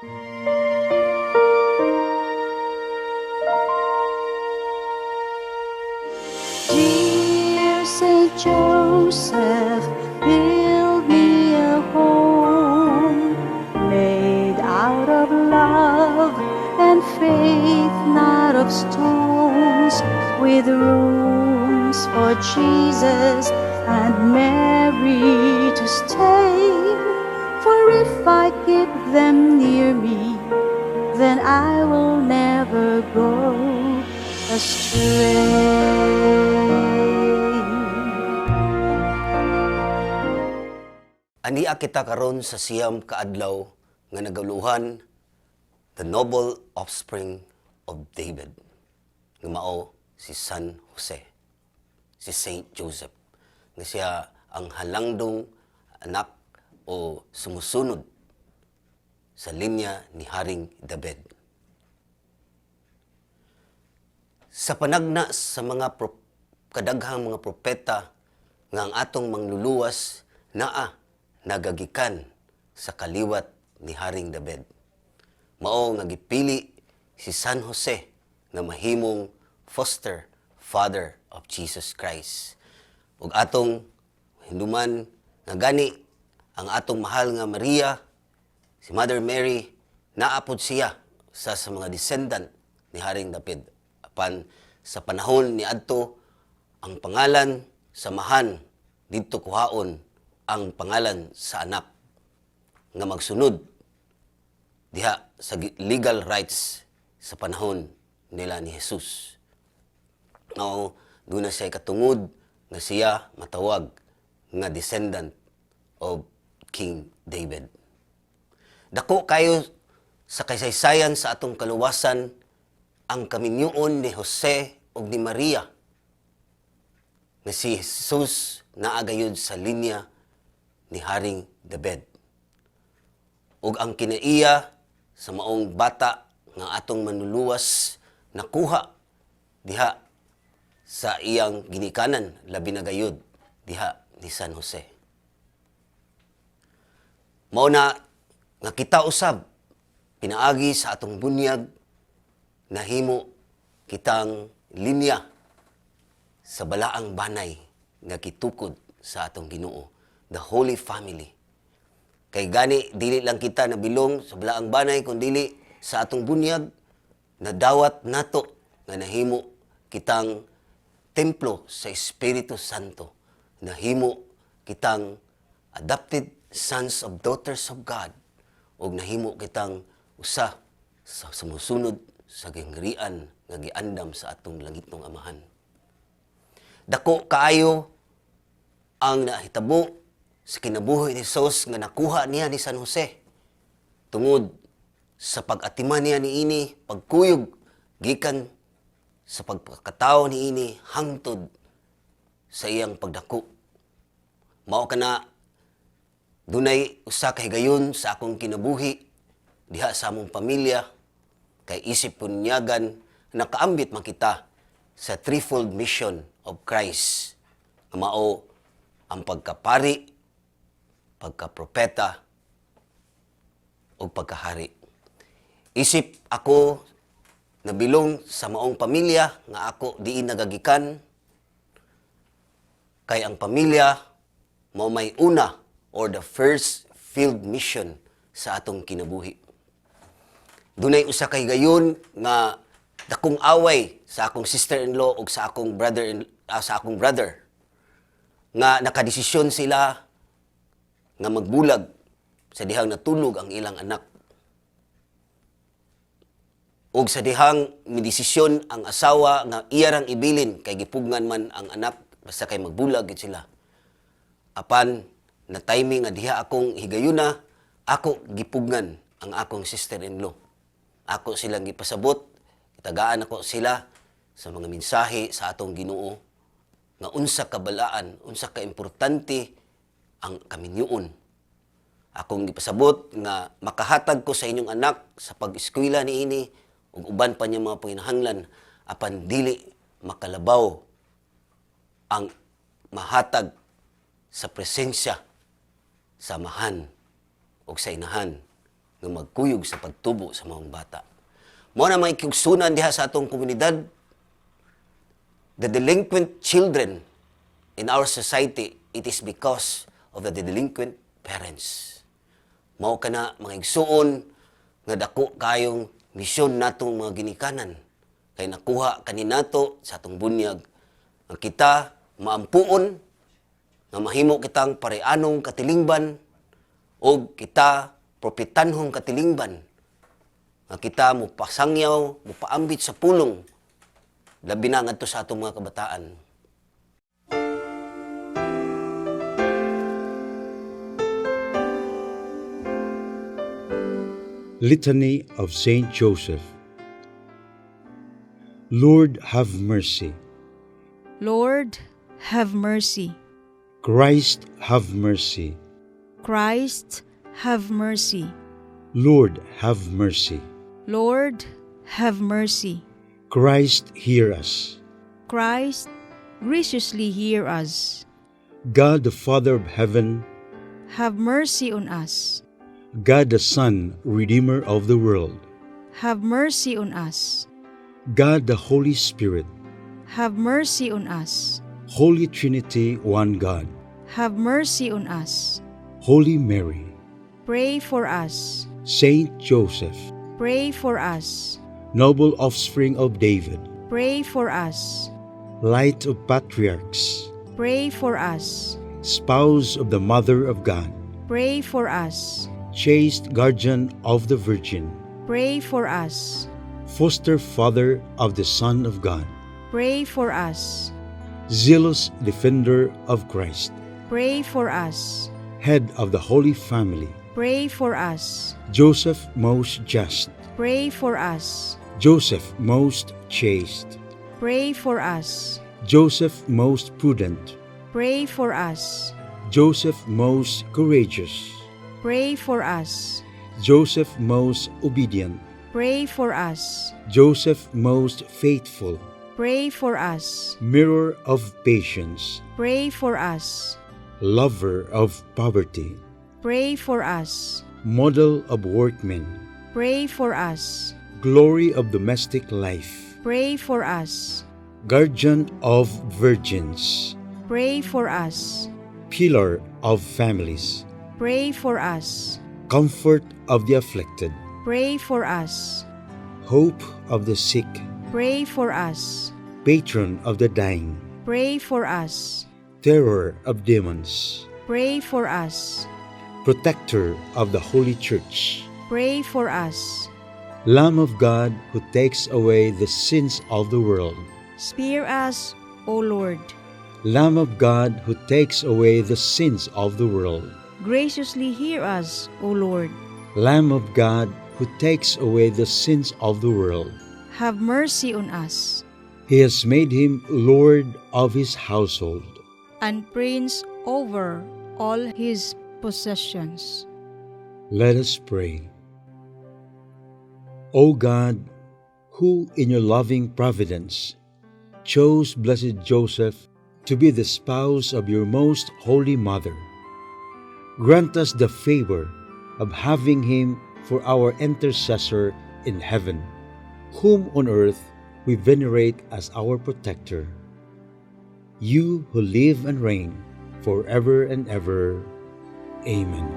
Dear Saint Joseph, build me a home made out of love and faith, not of stones, with rooms for Jesus and Mary to stay. For if I keep them near me, then I will never go astray. Ania kita karon sa siyam kaadlaw nga naguluhan the noble offspring of David nga mao si San Jose, si Saint Joseph, nga siya ang halangdong anak o sumusunod sa linya ni Haring David. Sa panagna sa mga kadaghang mga propeta nga ang atong mangluluwas naa nagagikan sa kaliwat ni Haring David, mao nga gipili si San Jose nga mahimong foster father of Jesus Christ. Ug atong hinduman nga gani ang atong mahal nga Maria, si Mother Mary, naapod siya sa mga descendant ni Haring David. Apan sa panahon ni adto ang pangalan samahan didto kuhaon ang pangalan sa anak nga magsunod diha sa legal rights sa panahon nila ni Jesus. Now, doon na siya katungod na siya matawag nga descendant of King David. Dako kayo sa kaysaysayan sa atong kaluwasan ang kaminyoon ni Jose ug ni Maria nga si Jesus naagayod sa linya ni Haring David. Ug ang kinaiya sa maong bata nga atong manluluwas nakuha diha sa iyang ginikanan labi na gayud diha ni San Jose. Mao na nga kita usab pinaagi sa atong bunyag nahimo kitang linya sa balaang banay nga kitukod sa atong Ginoo, the Holy Family. Kay gani dili lang kita nabilong sa balaang banay kundi sa atong bunyag na dawat nato nga nahimo kitang templo sa Espiritu Santo, nahimo kitang adopted sons of daughters of God, ug nahimo kitang usa sa sumusunod sa gingharian nga giandam sa atong langitong Amahan. Dako kaayo ang nahitabo sa kinabuhi ni Jesus nga nakuha niya ni San Jose tungod sa pag-atiman niya niini, pagkuyog gikan sa pagkatao niini hangtod sa iyang pagdako. Mao kana dunay usa ka higayon sa akong kinabuhi diha sa among pamilya kay isip punyagan nakaambit man kita sa threefold mission of Christ nga mao ang pagkapari, pagkapropeta, o pagkahari. Isip ako nabilong sa maong pamilya nga ako diin nagagikan kay ang pamilya mao may una or the first field mission sa atong kinabuhi. Dunay usa ka higayon nga dakong away sa akong sister-in-law ug sa akong brother nga nakadesisyon sila nga magbulag sa dihang natulog ang ilang anak. Ug sa dihang midesisyon ang asawa nga iyarang ibilin kay gipugnan man ang anak basta kay magbulag gid sila. Apan na timing nga diha akong higayuna, ako gipugnan ang akong sister-in-law. Ako silang gipasabot, itagaan ako sila sa mga mensahe sa atong Ginoo nga unsa kabalaan, unsa ka importante ang kaminyoon. Akong gipasabot nga makahatag ko sa inyong anak sa pag-eskwela niini ug uban pa niya mga panginahanglan apan dili makalabaw ang mahatag sa presensya, samahan ug sa inahan nga magkuyog sa pagtubo sa mga bata. Mao na may kigsunan diha sa atong komunidad. The delinquent children in our society, it is because of the delinquent parents. Mao kana mga igsuon nga dako kayong misyon natong mga ginikanan. Kay nakuha kaninato sa atong bunyag ang kita maampuon nga mahimo kitang pareanong katilingban o kita propitanhong katilingban nga kita mo pasangyaw, mo paambit sa pulong labi na ngadto sa atong mga kabataan. Litany of Saint Joseph. Lord, have mercy. Lord, have mercy. Christ, have mercy. Christ, have mercy. Lord, have mercy. Lord, have mercy. Christ, hear us. Christ, graciously hear us. God, the Father of heaven, Have mercy on us. God, the Son, Redeemer of the world, Have mercy on us. God, the Holy Spirit, Have mercy on us. Holy Trinity, one God, Have mercy on us. Holy Mary, Pray for us. Saint Joseph, Pray for us. noble offspring of David, Pray for us. light of patriarchs, Pray for us. spouse of the Mother of God, Pray for us. chaste guardian of the Virgin, Pray for us. foster father of the Son of God, Pray for us. zealous defender of Christ, Pray for us. head of the Holy Family, Pray for us. Joseph most just, Pray for us. Joseph most chaste, Pray for us. Joseph most prudent, Pray for us. Joseph most courageous, Pray for us. Joseph most obedient, Pray for us. Joseph most faithful, Pray for us. mirror of patience, Pray for us. lover of poverty, Pray for us. model of workmen, Pray for us. glory of domestic life, Pray for us. guardian of virgins, Pray for us. pillar of families, Pray for us. comfort of the afflicted, Pray for us. hope of the sick, Pray for us. patron of the dying, Pray for us. terror of demons, Pray for us. protector of the Holy Church, Pray for us. Lamb of God who takes away the sins of the world, Spare us, O Lord. Lamb of God who takes away the sins of the world, Graciously hear us, O Lord. Lamb of God who takes away the sins of the world. Have mercy on us, He has made him Lord of his household. and prince over all his possessions. Let us pray. O God, who in your loving providence chose Blessed Joseph to be the spouse of your most holy mother, grant us the favor of having him for our intercessor in heaven, whom on earth we venerate as our protector. You who live and reign forever and ever. Amen.